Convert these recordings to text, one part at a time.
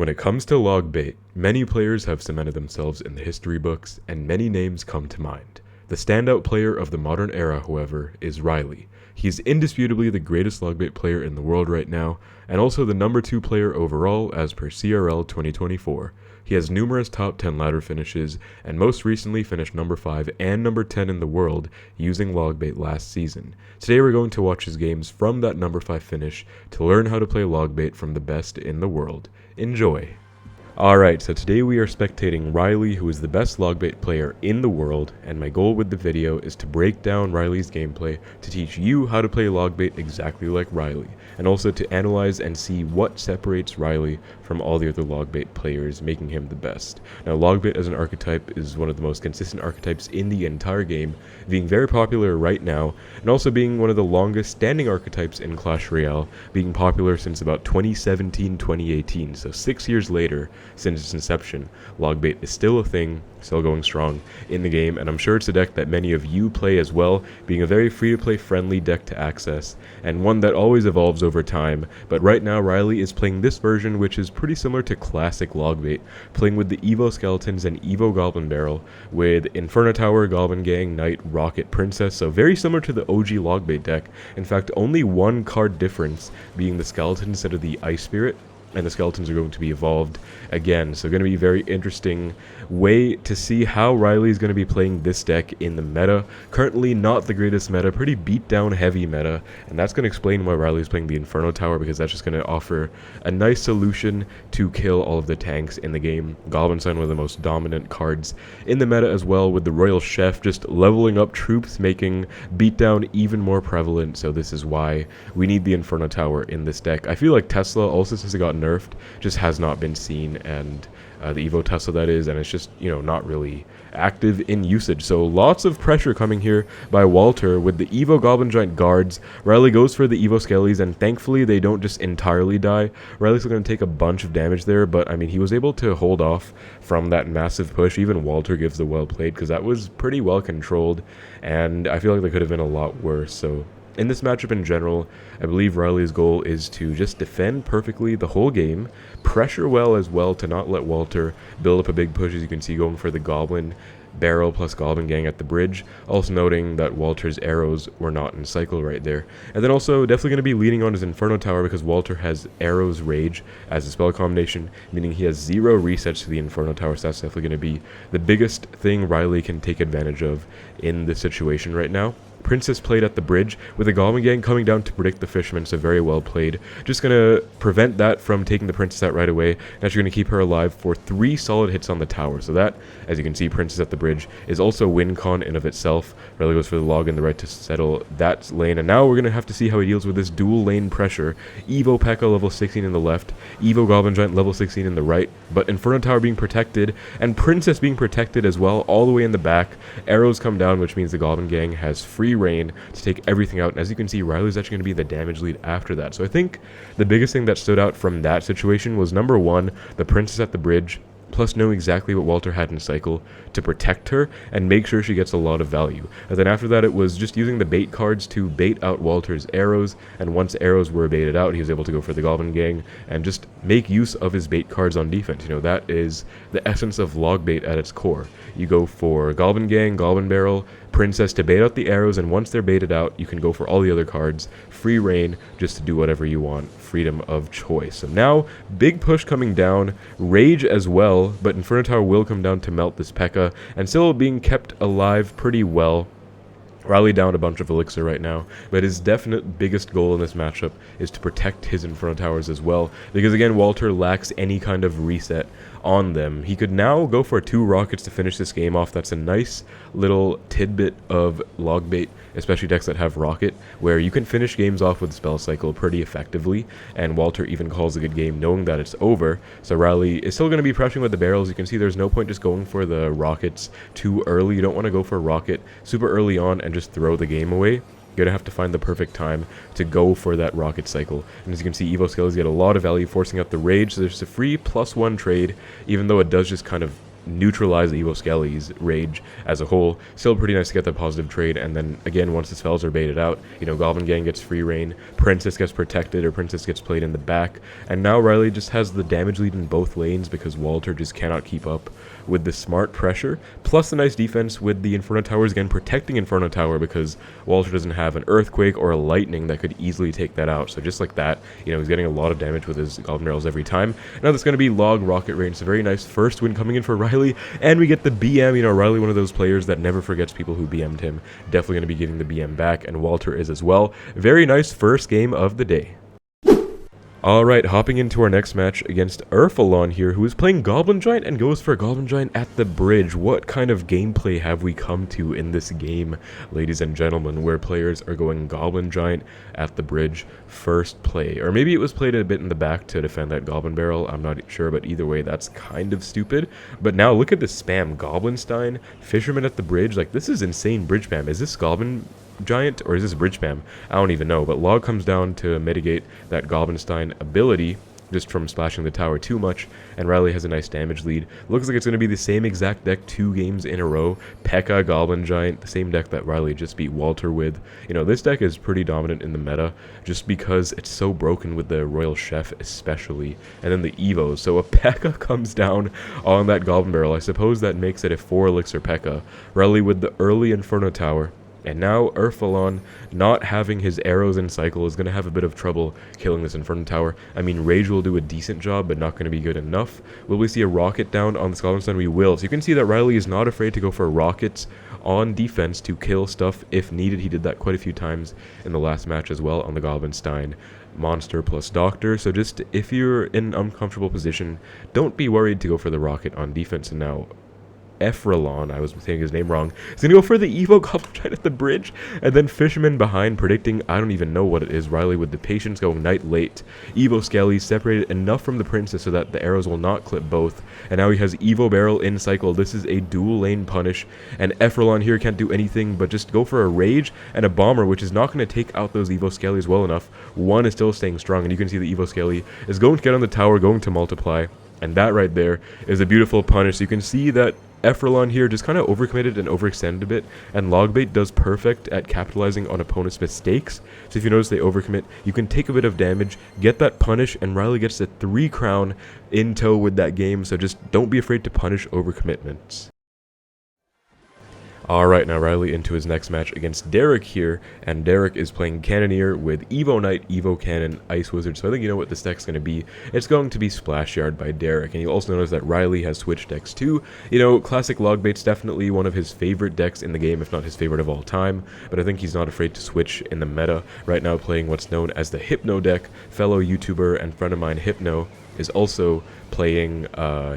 When it comes to Logbait, many players have cemented themselves in the history books, and many names come to mind. The standout player of the modern era, however, is Ryley. He is indisputably the greatest Logbait player in the world right now, and also the number 2 player overall as per CRL 2024. He has numerous top 10 ladder finishes, and most recently finished number 5 and number 10 in the world using Logbait last season. Today we're going to watch his games from that number 5 finish to learn how to play Logbait from the best in the world. Enjoy! Alright, so today we are spectating Ryley, who is the best Logbait player in the world, and my goal with the video is to break down Ryley's gameplay to teach you how to play Logbait exactly like Ryley, and also to analyze and see what separates Ryley from all the other Logbait players, making him the best. Now, Logbait as an archetype is one of the most consistent archetypes in the entire game, being very popular right now, and also being one of the longest standing archetypes in Clash Royale, being popular since about 2017-2018, so 6 years later since its inception. Logbait is still a thing, still going strong in the game, and I'm sure it's a deck that many of you play as well, being a very free-to-play friendly deck to access, and one that always evolves over time. But right now Ryley is playing this version, which is pretty similar to classic Logbait, playing with the Evo Skeletons and Evo Goblin Barrel, with Inferno Tower, Goblin Gang, Knight, Rocket, Princess, so very similar to the OG Logbait deck. In fact, only one card difference being the Skeleton instead of the Ice Spirit, and the Skeletons are going to be evolved again, so going to be a very interesting way to see how Ryley is going to be playing this deck in the meta. Currently not the greatest meta, pretty beat down heavy meta, and that's going to explain why Ryley is playing the Inferno Tower, because that's just going to offer a nice solution to kill all of the tanks in the game. Goblin Sign, one of the most dominant cards in the meta as well, with the Royal Chef just leveling up troops, making beatdown even more prevalent, so this is why we need the Inferno Tower in this deck. I feel like Tesla, also since it got nerfed, just has not been seen, and the Evo Tesla that is, and it's just, you know, not really active in usage. So lots of pressure coming here by Walter with the Evo Goblin Giant guards. Ryley goes for the Evo Skellies, and thankfully they don't just entirely die. Ryley's going to take a bunch of damage there, but I mean, he was able to hold off from that massive push. Even Walter gives the well played, because that was pretty well controlled, and I feel like they could have been a lot worse. So in this matchup in general, I believe Ryley's goal is to just defend perfectly the whole game, pressure well as well to not let Walter build up a big push, as you can see, going for the Goblin Barrel plus Goblin Gang at the bridge, also noting that Walter's arrows were not in cycle right there. And then also definitely going to be leaning on his Inferno Tower, because Walter has Arrows Rage as a spell combination, meaning he has 0 resets to the Inferno Tower, so that's definitely going to be the biggest thing Ryley can take advantage of in this situation right now. Princess played at the bridge with the Goblin Gang coming down to predict the Fisherman, so very well played. Just going to prevent that from taking the Princess out right away. Now she's going to keep her alive for 3 solid hits on the tower. So that, as you can see, Princess at the bridge is also win con in of itself. Ryley goes for the log and the right to settle that lane. And now we're going to have to see how he deals with this dual lane pressure. Evo P.E.K.K.A level 16 in the left, Evo Goblin Giant level 16 in the right, but Inferno Tower being protected and Princess being protected as well all the way in the back. Arrows come down, which means the Goblin Gang has free reign to take everything out, and as you can see, Ryley's actually going to be the damage lead after that. So I think the biggest thing that stood out from that situation was, number 1, the Princess at the bridge, plus knowing exactly what Walter had in cycle to protect her and make sure she gets a lot of value. And then after that, it was just using the bait cards to bait out Walter's arrows, and once arrows were baited out, he was able to go for the Goblin Gang and just make use of his bait cards on defense. You know, that is the essence of Logbait at its core. You go for Goblin Gang, Goblin Barrel, Princess to bait out the arrows, and once they're baited out, you can go for all the other cards. Free reign just to do whatever you want. Freedom of choice. So now, big push coming down. Rage as well, but Inferno Tower will come down to melt this P.E.K.K.A, and still being kept alive pretty well. Ryley down a bunch of elixir right now, but his definite biggest goal in this matchup is to protect his Inferno Towers as well, because again, Walter lacks any kind of reset on them. He could now go for 2 rockets to finish this game off. That's a nice little tidbit of Logbait, especially decks that have rocket, where you can finish games off with spell cycle pretty effectively, and Walter even calls a good game knowing that it's over. So Ryley is still going to be pressuring with the barrels. You can see there's no point just going for the rockets too early. You don't want to go for a rocket super early on and just throw the game away. You're going to have to find the perfect time to go for that rocket cycle. And as you can see, Evo Skellies get a lot of value, forcing out the Rage. So there's a free +1 trade, even though it does just kind of neutralize the Evo Skelly's rage as a whole. Still pretty nice to get that positive trade, and then again, once the spells are baited out, you know, Goblin Gang gets free reign, Princess gets protected, or Princess gets played in the back, and now Ryley just has the damage lead in both lanes because Walter just cannot keep up with the smart pressure, plus the nice defense with the Inferno Towers again protecting Inferno Tower because Walter doesn't have an Earthquake or a Lightning that could easily take that out. So just like that, you know, he's getting a lot of damage with his Goblin Barrels every time. Now that's going to be Log Rocket Rain. It's a very nice first win coming in for Ryley, and we get the BM. You know, Ryley, one of those players that never forgets people who BM'd him. Definitely going to be getting the BM back, and Walter is as well. Very nice first game of the day. Alright, hopping into our next match against Urfalon here, who is playing Goblin Giant and goes for Goblin Giant at the bridge. What kind of gameplay have we come to in this game, ladies and gentlemen, where players are going Goblin Giant at the bridge first play? Or maybe it was played a bit in the back to defend that Goblin Barrel, I'm not sure, but either way, that's kind of stupid. But now look at the spam, Goblinstein, Fisherman at the bridge, like this is insane bridge spam. Is this Goblin Giant or is this bridge spam? I don't even know, but Log comes down to mitigate that Goblinstein ability just from splashing the tower too much, and Ryley has a nice damage lead. Looks like it's going to be the same exact deck 2 games in a row. P.E.K.K.A, Goblin Giant, the same deck that Ryley just beat Walter with. You know, this deck is pretty dominant in the meta just because it's so broken with the Royal Chef especially, and then the Evos. So a P.E.K.K.A comes down on that Goblin Barrel. I suppose that makes it a 4 elixir P.E.K.K.A. Ryley with the early Inferno Tower. And now Urfalon, not having his arrows in cycle, is going to have a bit of trouble killing this Inferno Tower. I mean, Rage will do a decent job, but not going to be good enough. Will we see a rocket down on the Goblinstein? We will. So you can see that Ryley is not afraid to go for rockets on defense to kill stuff if needed. He did that quite a few times in the last match as well on the Goblinstein monster plus doctor. So just if you're in an uncomfortable position, don't be worried to go for the rocket on defense. And now Efralon, I was saying his name wrong, is going to go for the Evo Goblin Giant at the bridge, and then Fisherman behind predicting, I don't even know what it is. Ryley with the patience going Knight late. Evo Skelly separated enough from the Princess so that the arrows will not clip both, and now he has Evo Barrel in cycle. This is a dual lane punish, and Efralon here can't do anything but just go for a Rage and a Bomber, which is not going to take out those Evo Skellys well enough. One is still staying strong, and you can see the Evo Skelly is going to get on the tower, going to multiply, and that right there is a beautiful punish. So you can see that Efralon here just kind of overcommitted and overextended a bit, and Logbait does perfect at capitalizing on opponents' mistakes. So if you notice they overcommit, you can take a bit of damage, get that punish, and Ryley gets the 3 crown in tow with that game, so just don't be afraid to punish overcommitments. Alright, now Ryley into his next match against Derek here, and Derek is playing Cannoneer with Evo Knight, Evo Cannon, Ice Wizard, so I think you know what this deck's going to be. It's going to be Splash Yard by Derek, and you'll also notice that Ryley has switched decks too. You know, Classic Logbait's definitely one of his favorite decks in the game, if not his favorite of all time, but I think he's not afraid to switch in the meta. Right now playing what's known as the Hypno deck. Fellow YouTuber and friend of mine, Hypno, is also playing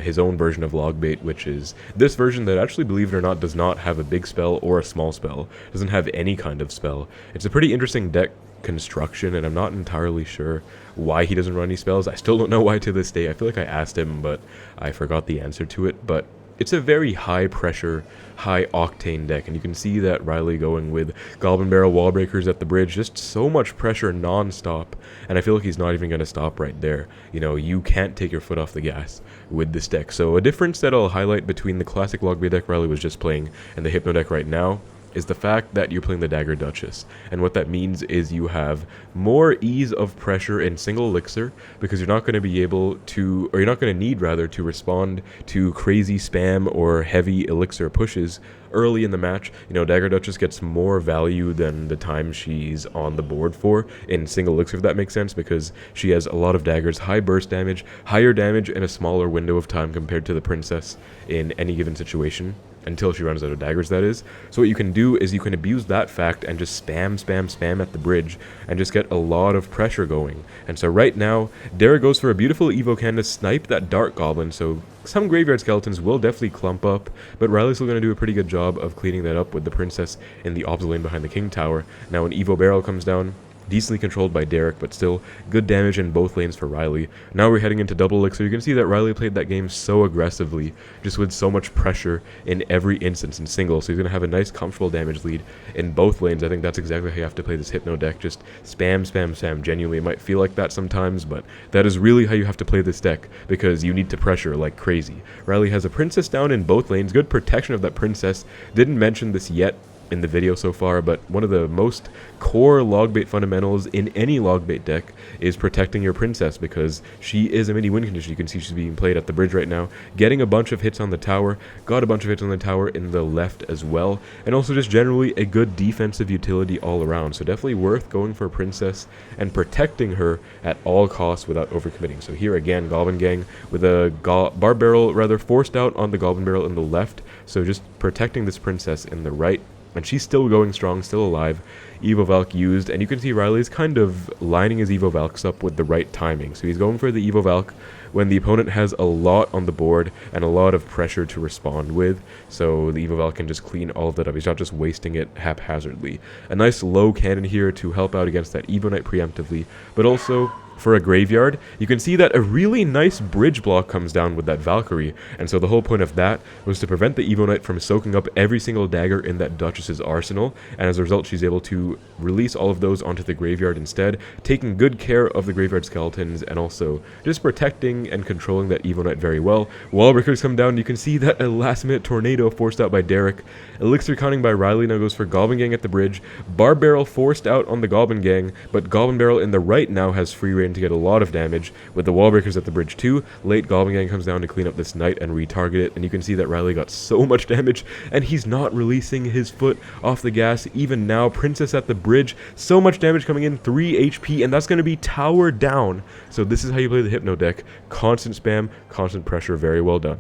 his own version of Logbait, which is this version that actually, believe it or not, does not have a big spell or a small spell. Doesn't have any kind of spell. It's a pretty interesting deck construction, and I'm not entirely sure why he doesn't run any spells. I still don't know why to this day. I feel like I asked him, but I forgot the answer to it. But it's a very high pressure, high octane deck, and you can see that Ryley going with Goblin Barrel Wall Breakers at the bridge, just so much pressure non-stop, and I feel like he's not even going to stop right there. You know, you can't take your foot off the gas with this deck. So a difference that I'll highlight between the classic Logbait deck Ryley was just playing and the Hypno deck right now is the fact that you're playing the Dagger Duchess. And what that means is you have more ease of pressure in single elixir, because you're not going to be able to, or you're not going to need rather, to respond to crazy spam or heavy elixir pushes early in the match. You know, Dagger Duchess gets more value than the time she's on the board for in single elixir, if that makes sense, because she has a lot of daggers, high burst damage, higher damage in a smaller window of time compared to the Princess in any given situation. Until she runs out of daggers, that is. So what you can do is you can abuse that fact and just spam at the bridge and just get a lot of pressure going. And so right now, Derek goes for a beautiful Evo Cannon to snipe that Dark Goblin, so some Graveyard Skeletons will definitely clump up, but Ryley's still going to do a pretty good job of cleaning that up with the Princess in the opposite lane behind the King Tower. Now when Evo Barrel comes down, decently controlled by Derek, but still good damage in both lanes for Ryley. Now we're heading into double elixir. You can see that Ryley played that game so aggressively, just with so much pressure in every instance in single, so he's going to have a nice comfortable damage lead in both lanes. I think that's exactly how you have to play this Hypno deck. Just spam, spam, spam. Genuinely, it might feel like that sometimes, but that is really how you have to play this deck, because you need to pressure like crazy. Ryley has a princess down in both lanes, good protection of that princess. Didn't mention this yet in the video so far, but one of the most core logbait fundamentals in any logbait deck is protecting your princess, because she is a mini win condition. You can see she's being played at the bridge right now, getting a bunch of hits on the tower, got a bunch of hits on the tower in the left as well, and also just generally a good defensive utility all around. So definitely worth going for a princess and protecting her at all costs without overcommitting. So here again, Goblin Gang with a Barb Barrel rather forced out on the Goblin Barrel in the left, so just protecting this princess in the right. And she's still going strong, still alive. Evo Valk used, and you can see Ryley's kind of lining his Evo Valks up with the right timing. So he's going for the Evo Valk when the opponent has a lot on the board and a lot of pressure to respond with. So the Evo Valk can just clean all of that up. He's not just wasting it haphazardly. A nice low cannon here to help out against that Evo Knight preemptively, but also for a graveyard, you can see that a really nice bridge block comes down with that Valkyrie, and so the whole point of that was to prevent the Evo Knight from soaking up every single dagger in that Duchess's arsenal, and as a result she's able to release all of those onto the graveyard instead, taking good care of the graveyard skeletons and also just protecting and controlling that Evo Knight very well. Wall breakers come down, you can see that a last minute tornado forced out by Derek. Elixir counting by Ryley now goes for Goblin Gang at the bridge. Barb Barrel forced out on the Goblin Gang, but Goblin Barrel in the right now has free reign to get a lot of damage with the wall breakers at the bridge too. Late Goblin Gang comes down to clean up this knight and retarget it, and you can see that Ryley got so much damage and he's not releasing his foot off the gas even now. Princess at the bridge, so much damage coming in, 3 HP, and that's going to be tower down. So this is how you play the Hypno deck. Constant spam, constant pressure, very well done.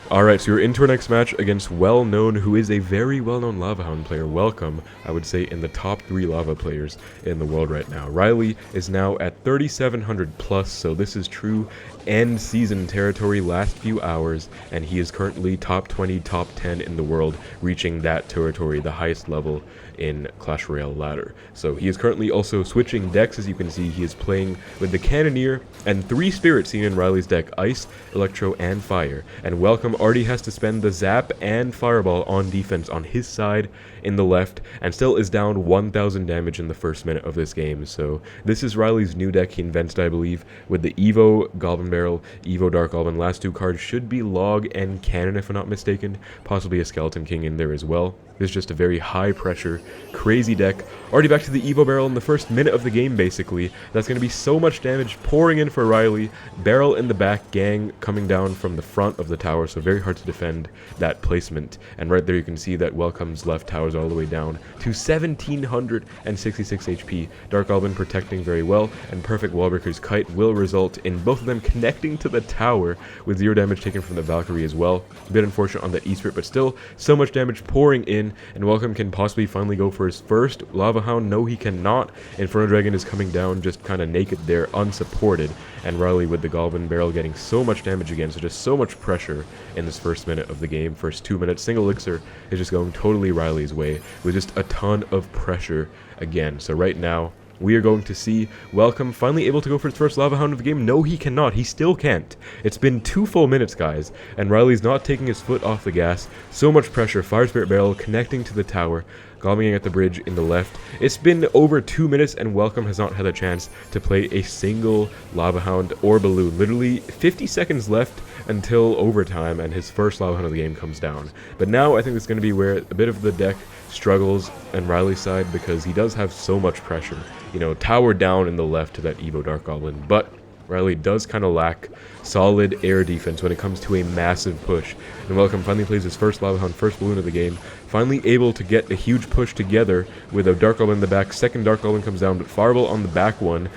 Alright, so you're into our next match against who is a very well-known Lava Hound player. Welcome, I would say, in the top 3 lava players in the world right now. Ryley is now at 3,700 plus, so this is true end season territory, last few hours, and he is currently top 20, top 10 in the world, reaching that territory, the highest level in Clash Royale ladder. So he is currently also switching decks. As you can see, he is playing with the Cannoneer and 3 spirits seen in Ryley's deck, Ice, Electro, and Fire. And Welcome already has to spend the Zap and Fireball on defense on his side in the left, and still is down 1,000 damage in the first minute of this game. So this is Ryley's new deck he invented, I believe, with the Evo Goblin Barrel, Evo Dark Goblin. Last 2 cards should be Log and Cannon if I'm not mistaken, possibly a Skeleton King in there as well. This is just a very high pressure, crazy deck. Already back to the Evo Barrel in the first minute of the game, basically. That's going to be so much damage pouring in for Ryley. Barrel in the back, Gang coming down from the front of the tower, so very hard to defend that placement. And right there you can see that Welcome's left towers all the way down to 1,766 HP. Dark Goblin protecting very well, and Perfect Wallbreaker's Kite will result in both of them connecting to the tower with 0 damage taken from the Valkyrie as well. A bit unfortunate on that E-Spirit, but still so much damage pouring in, and Welcome can possibly finally go for his first Lava Hound. No, he cannot. Inferno Dragon is coming down just kind of naked there, unsupported, and Ryley with the Goblin Barrel getting so much damage again, so just so much pressure in this first minute of the game. First 2 minutes, single elixir is just going totally Ryley's way with just a ton of pressure again. So right now, we are going to see Welcome finally able to go for his first Lava Hound of the game. No, he cannot. He still can't. It's been 2 full minutes, guys, and Ryley's not taking his foot off the gas. So much pressure. Fire Spirit Barrel connecting to the tower. Goblin at the bridge in the left. It's been over 2 minutes, and Welcome has not had a chance to play a single Lava Hound or Balloon. Literally 50 seconds left until overtime, and his first Lava Hound of the game comes down. But now I think it's going to be where a bit of the deck struggles on Ryley's side, because he does have so much pressure. You know, tower down in the left to that Evo Dark Goblin, but Ryley does kind of lack solid air defense when it comes to a massive push. And Welcome finally plays his first Lava Hound, first Balloon of the game, finally able to get a huge push together with a Dark Goblin in the back. Second Dark Goblin comes down, but Fireball on the back one,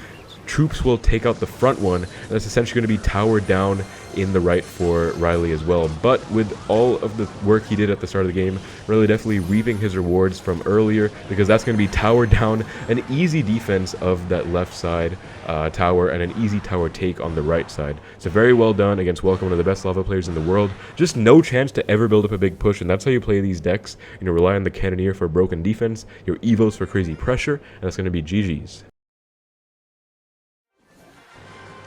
troops will take out the front one, and that's essentially going to be towered down in the right for Ryley as well. But with all of the work he did at the start of the game, Ryley definitely reaping his rewards from earlier, because that's going to be towered down, an easy defense of that left side tower, and an easy tower take on the right side. So very well done against Welcome, one of the best lava players in the world. Just no chance to ever build up a big push, and that's how you play these decks. You know, rely on the Cannoneer for broken defense, your Evos for crazy pressure, and that's going to be GG's.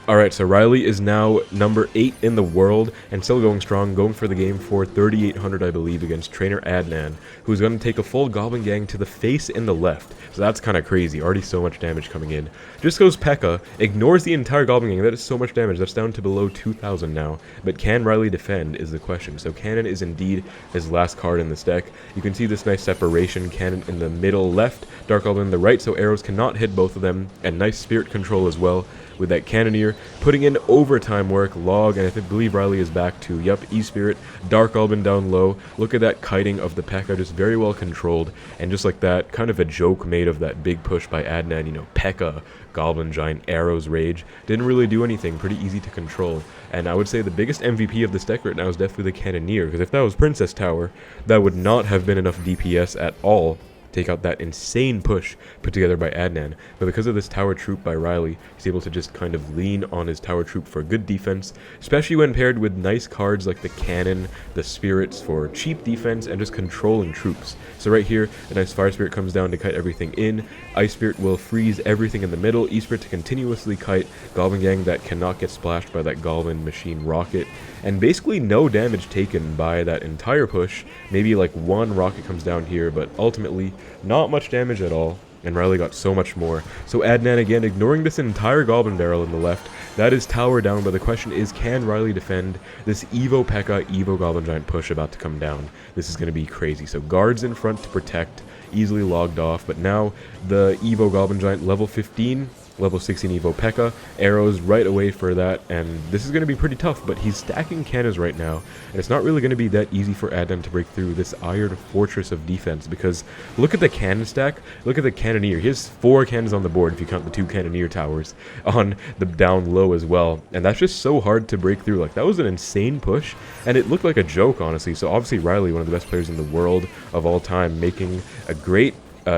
Alright, so Ryley is now number 8 in the world and still going strong, going for the game for 3,800, I believe, against Trainer Adnan, who's going to take a full Goblin Gang to the face in the left. So that's kind of crazy. Already so much damage coming in. Just goes P.E.K.K.A, ignores the entire Goblin Gang. That is so much damage. That's down to below 2,000 now. But can Ryley defend is the question. So Cannon is indeed his last card in this deck. You can see this nice separation. Cannon in the middle left, Dark Goblin in the right, so arrows cannot hit both of them. And nice spirit control as well, with that Cannoneer, putting in overtime work, log, and I believe Ryley is back to, yep, E-Spirit, Dark Goblin down low. Look at that kiting of the P.E.K.K.A, just very well controlled, and just like that, kind of a joke made of that big push by Adnan, you know, P.E.K.K.A, Goblin Giant, Arrows, Rage, didn't really do anything, pretty easy to control. And I would say the biggest MVP of this deck right now is definitely the Cannoneer, because if that was Princess Tower, that would not have been enough DPS at all. Take out that insane push put together by Adnan, but because of this tower troop by Ryley, he's able to just kind of lean on his tower troop for good defense, especially when paired with nice cards like the Cannon, the Spirits for cheap defense, and just controlling troops. So right here, a nice Fire Spirit comes down to kite everything in, Ice Spirit will freeze everything in the middle, E-Spirit to continuously kite, Goblin Gang that cannot get splashed by that Goblin Machine Rocket, and basically no damage taken by that entire push. Maybe like one rocket comes down here, but ultimately not much damage at all, and Ryley got so much more. So Adnan again ignoring this entire Goblin Barrel in the left. That is tower down, but the question is, can Ryley defend this Evo P.E.K.K.A, Evo Goblin Giant push about to come down? This is going to be crazy. So guards in front to protect, easily logged off, but now the Evo Goblin Giant level 15, level 16 Evo P.E.K.K.A, arrows right away for that, and this is going to be pretty tough, but he's stacking cannons right now, and it's not really going to be that easy for Adnan to break through this iron fortress of defense, because look at the cannon stack, look at the Cannoneer. He has 4 cannons on the board if you count the 2 Cannoneer towers on the down low as well, and that's just so hard to break through. Like, that was an insane push, and it looked like a joke, honestly. So obviously Ryley, one of the best players in the world of all time, making a great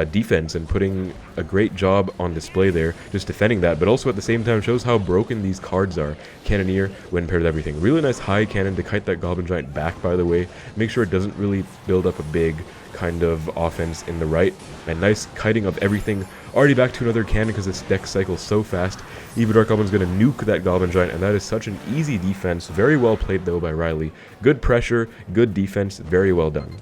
defense and putting a great job on display there, just defending that, but also at the same time shows how broken these cards are. Cannoneer when paired with everything. Really nice high cannon to kite that Goblin Giant back, by the way. Make sure it doesn't really build up a big kind of offense in the right. And nice kiting of everything. Already back to another cannon because this deck cycles so fast. Evo Dark Goblin's going to nuke that Goblin Giant, and that is such an easy defense. Very well played though by Ryley. Good pressure, good defense, very well done.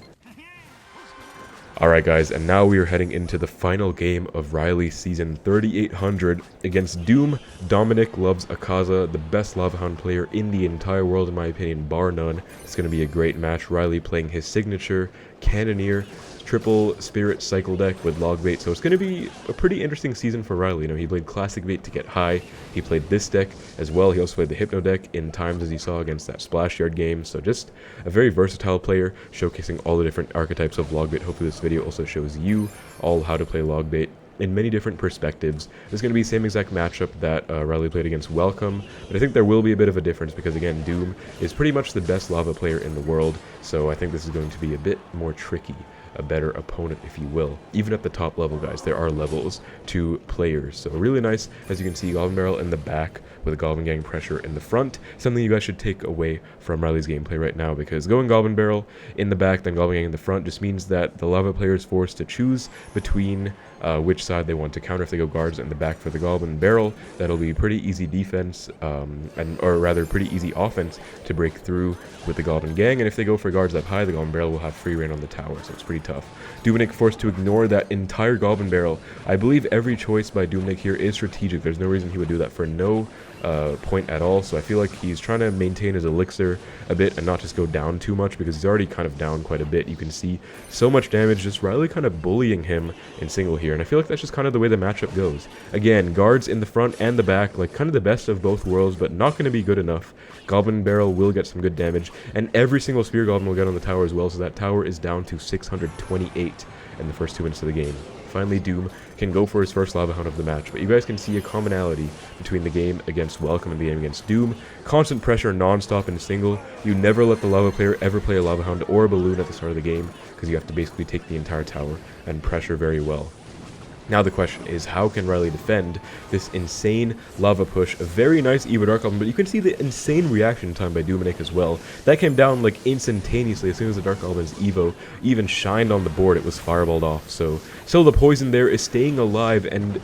Alright guys, and now we are heading into the final game of Ryley Season 3800 against Doom. Dominic loves Akaza, the best Lava Hound player in the entire world in my opinion, bar none. It's going to be a great match. Ryley playing his signature Cannoneer triple Spirit cycle deck with Logbait, so it's going to be a pretty interesting season for Ryley. You know, he played Classic Bait to get high, he played this deck as well, he also played the Hypno deck in times as you saw against that Splash Yard game, so just a very versatile player, showcasing all the different archetypes of Logbait. Hopefully this video also shows you all how to play Logbait in many different perspectives. There's going to be the same exact matchup that Ryley played against Welcome, but I think there will be a bit of a difference because, again, Doom is pretty much the best lava player in the world, so I think this is going to be a bit more tricky, a better opponent, if you will. Even at the top level, guys, there are levels to players. So really nice, as you can see, Goblin Barrel in the back with Goblin Gang pressure in the front. Something you guys should take away from Ryley's gameplay right now, because going Goblin Barrel in the back, then Goblin Gang in the front just means that the lava player is forced to choose between which side they want to counter. If they go guards in the back for the Goblin Barrel, that'll be pretty easy defense, or rather pretty easy offense to break through with the Goblin Gang, and if they go for guards up high, the Goblin Barrel will have free reign on the tower, so it's pretty tough. Doomnik forced to ignore that entire Goblin Barrel. I believe every choice by Doomnik here is strategic. There's no reason he would do that for no point at all, so I feel like he's trying to maintain his elixir a bit and not just go down too much, because he's already kind of down quite a bit. You can see so much damage, just Ryley kind of bullying him in single here, and I feel like that's just kind of the way the matchup goes. Again, guards in the front and the back, like kind of the best of both worlds, but not going to be good enough. Goblin Barrel will get some good damage, and every single Spear Goblin will get on the tower as well, so that tower is down to 628 in the first 2 minutes of the game. Finally, Doom can go for his first Lava Hound of the match. But you guys can see a commonality between the game against Welcome and the game against Doom. Constant pressure non-stop in single. You never let the Lava player ever play a Lava Hound or a Balloon at the start of the game, because you have to basically take the entire tower and pressure very well. Now the question is, how can Ryley defend this insane lava push? A very nice Evo Dark Album, but you can see the insane reaction time by Dominic as well. That came down like instantaneously as soon as the Dark Album's Evo even shined on the board. It was fireballed off. So still the poison there is staying alive and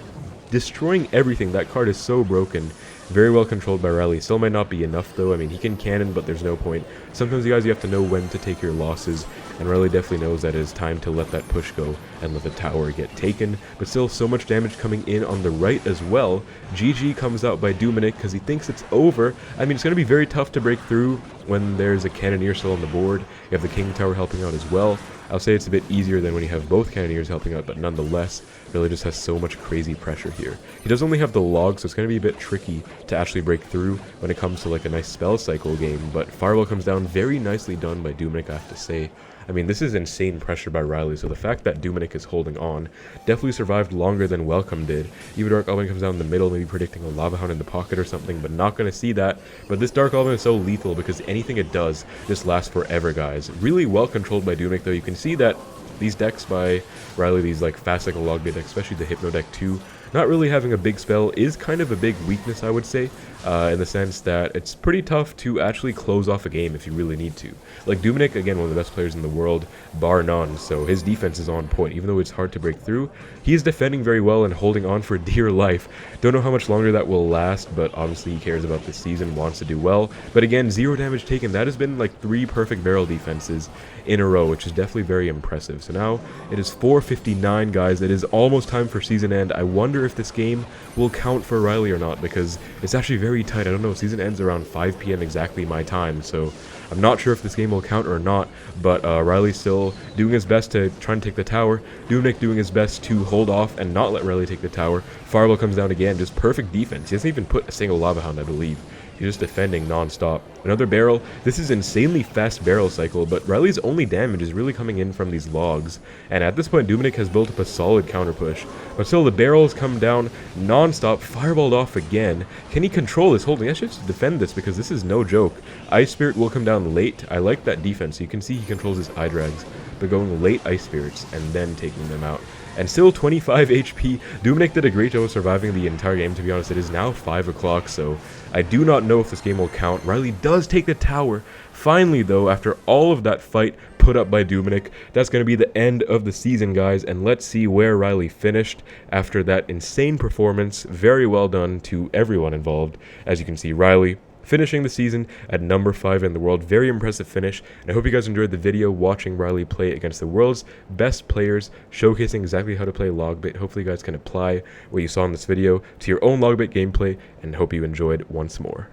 destroying everything. That card is so broken. Very well controlled by Ryley. Still might not be enough though. I mean, he can cannon, but there's no point. Sometimes you guys, you have to know when to take your losses, and Ryley definitely knows that it is time to let that push go and let the tower get taken. But still, so much damage coming in on the right as well. GG comes out by Dominic because he thinks it's over. I mean, it's going to be very tough to break through when there's a Cannoneer still on the board. You have the King Tower helping out as well. I'll say it's a bit easier than when you have both Cannoneers helping out, but nonetheless, Ryley just has so much crazy pressure here. He does only have the log, so it's going to be a bit tricky to actually break through when it comes to like a nice spell cycle game, but Fireball comes down very nicely done by Dominic, I have to say. I mean, this is insane pressure by Ryley, so the fact that Dominic is holding on definitely survived longer than Welcome did. Even Dark Album comes down in the middle, maybe predicting a Lava Hound in the pocket or something, but not going to see that. But this Dark Album is so lethal because anything it does just lasts forever, guys. Really well controlled by Dominic, though. You can see that these decks by Ryley, these like fast cycle Logbait decks, especially the Hypno deck too, not really having a big spell is kind of a big weakness, I would say, in the sense that it's pretty tough to actually close off a game if you really need to. Like Dominic, again, one of the best players in the world, bar none, so his defense is on point. Even though it's hard to break through, he is defending very well and holding on for dear life. Don't know how much longer that will last, but obviously he cares about this season, wants to do well. But again, 0 damage taken. That has been like 3 perfect barrel defenses in a row, which is definitely very impressive. So now it is 4:59, guys. It is almost time for season end. I wonder if this game will count for Ryley or not, because it's actually very tight. I don't know, season ends around 5 p.m. exactly my time, so I'm not sure if this game will count or not, but Ryley's still doing his best to try and take the tower. Dominic doing his best to hold off and not let Ryley take the tower. Fireball comes down again, just perfect defense. He doesn't even put a single Lava Hound, I believe. He's just defending non-stop. Another barrel. This is insanely fast barrel cycle, but Ryley's only damage is really coming in from these logs. And at this point, Dominic has built up a solid counter push. But still, the barrels come down non-stop, fireballed off again. Can he control this holding? I should just defend this because this is no joke. Ice Spirit will come down late. I like that defense. You can see he controls his eye drags, but going late Ice Spirits and then taking them out. And still 25 HP. Dominic did a great job of surviving the entire game, to be honest. It is now 5 o'clock, so I do not know if this game will count. Ryley does take the tower. Finally, though, after all of that fight put up by Dominic, that's going to be the end of the season, guys. And let's see where Ryley finished after that insane performance. Very well done to everyone involved. As you can see, Ryley finishing the season at number 5 in the world. Very impressive finish. And I hope you guys enjoyed the video watching Ryley play against the world's best players, showcasing exactly how to play Logbait. Hopefully you guys can apply what you saw in this video to your own Logbait gameplay, and hope you enjoyed once more.